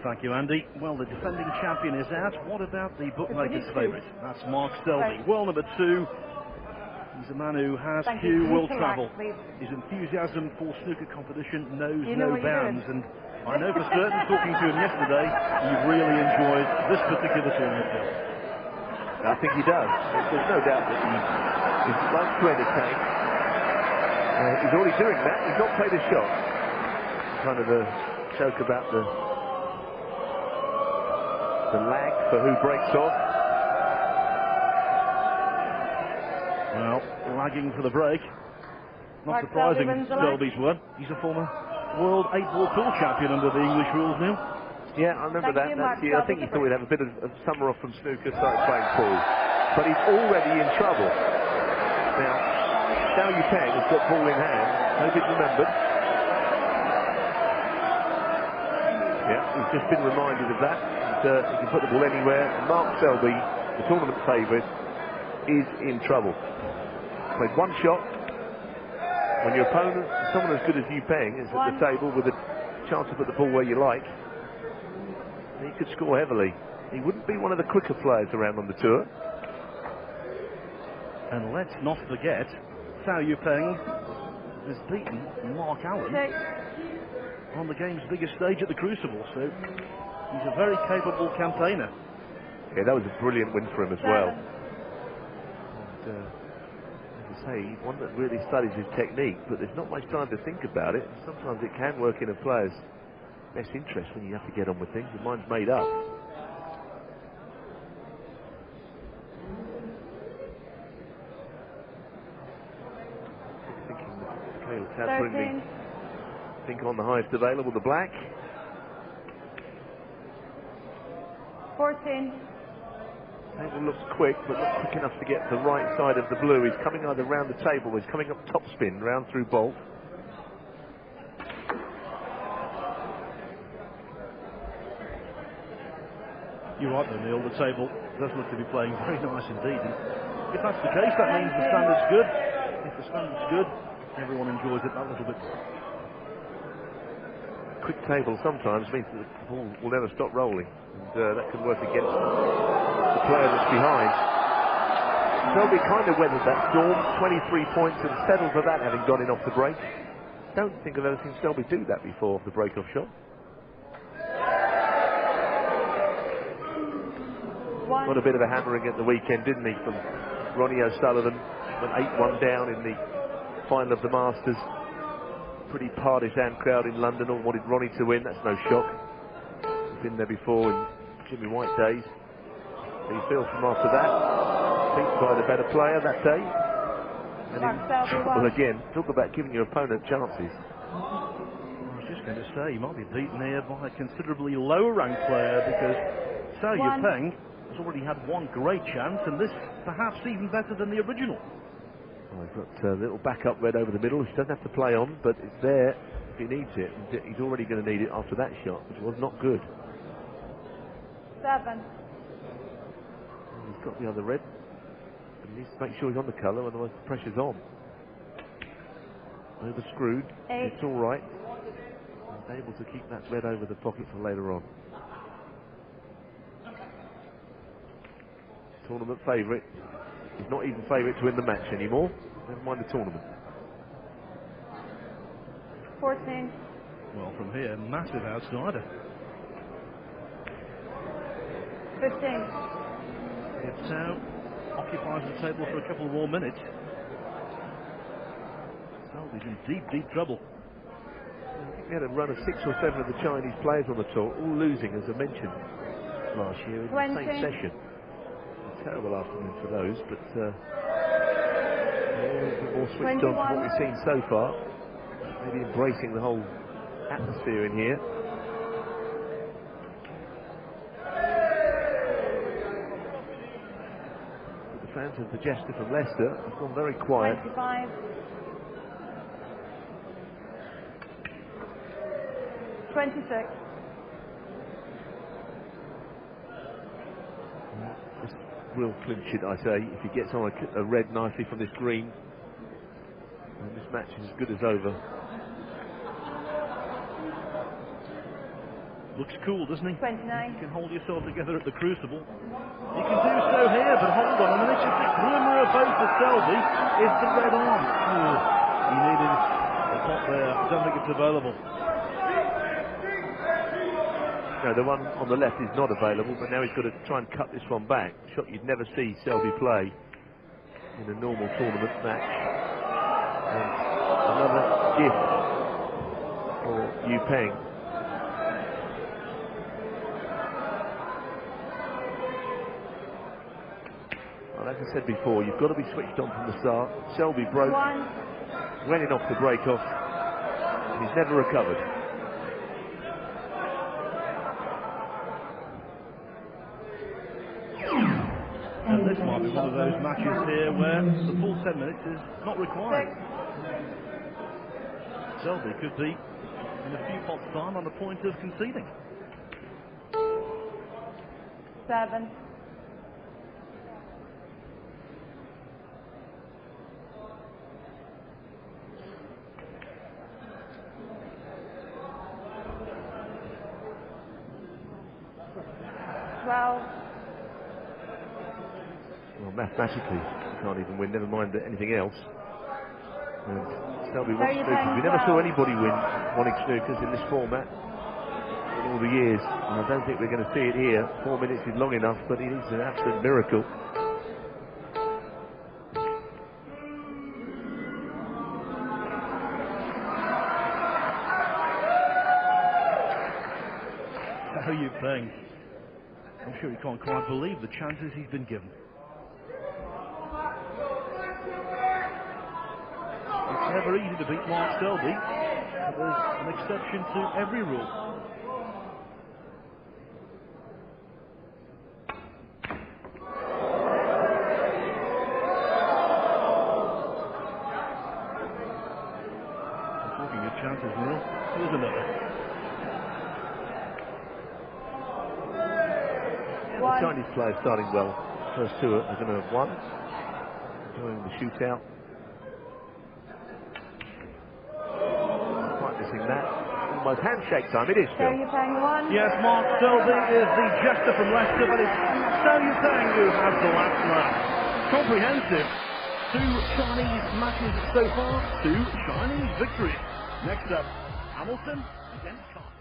Thank you, Andy. Well, the defending champion is out. What about the bookmaker's favourite? That's Mark Selby. Well, number 2. He's a man who has few will travel. His enthusiasm for snooker competition knows no bounds, and I know for certain, talking to him yesterday, he really enjoys this particular tournament. I think he does. There's no doubt that he likes to entertain. He's already doing that. He's not played a shot. Kind of a joke about the lag for who breaks off. Well, lagging for the break. Not surprising, Selby's won. He's a former world 8-ball pool champion under the English rules now. Yeah, I remember that. I think he thought he'd have a bit of summer off from snooker, started playing pool. But he's already in trouble. Now, Cao Yupeng has got ball in hand. Hope it's remembered. Yeah, he's just been reminded of that. And, he can put the ball anywhere. Mark Selby, the tournament favourite, is in trouble. Played one shot. When your opponent, someone as good as Yupeng, is at the table with a chance to put the ball where you like, he could score heavily. He wouldn't be one of the quicker players around on the tour. And let's not forget, Cao Yupeng has beaten Mark Allen on the game's biggest stage at the Crucible, so he's a very capable campaigner. Yeah, that was a brilliant win for him as well. And, as I say, he's one that really studies his technique, but there's not much time to think about it. Sometimes it can work in a player's best interest when you have to get on with things. Your mind's made up. Thinking Michaela Tabb bringing pink on the highest available, the black. 14. Table looks quick, but not quick enough to get to the right side of the blue. He's coming either round the table, or he's coming up top spin, round through bolt. You're right though, Neil, the table does look to be playing very nice indeed. And if that's the case, that means the standard's good. If the standard's good, everyone enjoys it that little bit. Quick table sometimes means that the ball will never stop rolling, and that can work against the player that's behind. Selby kind of weathered that storm, 23 points, and settled for that, having gone in off the break. Don't think I've ever seen Selby do that before, off the break-off shot. Got a bit of a hammering at the weekend, didn't he, from Ronnie O'Sullivan. Went 8-1 down in the final of the Masters. Pretty partisan crowd in London, all wanted Ronnie to win, that's no shock. He's been there before in Jimmy White days. He feels from after that, beat by the better player that day. And in trouble again. Talk about giving your opponent chances. I was just going to say, he might be beaten here by a considerably lower ranked player, because Cao Yupeng has already had one great chance, and this perhaps even better than the original. Well, he's got a little backup red over the middle, which he doesn't have to play on, but it's there if he needs it. And he's already going to need it after that shot, which was not good. 7. He's got the other red, but he needs to make sure he's on the colour, otherwise the pressure's on. Over screwed, 8. It's all right. He's able to keep that red over the pocket for later on. Tournament favourite. He's not even favourite to win the match anymore. Never mind the tournament. 14. Well, from here, massive outsider. 15. If Cao occupies the table for a couple more minutes, Selby's in deep, deep trouble. I think we had a run of 6 or 7 of the Chinese players on the tour, all losing, as I mentioned last year in the same session. A terrible afternoon for those, but a little bit more switched on to what we've seen so far. Maybe embracing the whole atmosphere in here. But the fans of the Jester from Leicester have gone very quiet. 25. 26. This will clinch it, I say, if he gets on a red nicely from this green. And this match is as good as over. Looks cool, doesn't he? 29. You can hold yourself together at the Crucible. You can do so here, but hold on a minute. Just a glimmer of hope for Selby is the red arm. Oh, he needed the top there. I don't think it's available. No, the one on the left is not available, but now he's got to try and cut this one back. Shot you'd never see Selby play in a normal tournament match. And another gift for Yupeng. Well, as I said before, you've got to be switched on from the start. Selby broke, went in off the break off, and he's never recovered. And this might be one of those matches here where the full 10 minutes is not required. Selby could be in a few pots' time on the point of conceding. 7. Well, mathematically, you can't even win, never mind anything else. And Selby wants snookers. We never saw anybody win wanting snookers in this format in all the years. And I don't think we're going to see it here. 4 minutes is long enough, but it is an absolute miracle. Cao Yupeng. I'm sure he can't quite believe the chances he's been given. It's never easy to beat Mark Selby, but there's an exception to every rule. Talking of chances, Neil, here's another. The Chinese players starting well. First two are going to have won. Enjoying the shootout. Quite missing that. Almost handshake time. It is still. Yes, Mark Selby is the jester from Leicester, but it's Cao Yupeng who has the last laugh. Comprehensive. 2 Chinese matches so far, 2 Chinese victories. Next up, Hamilton against Carter.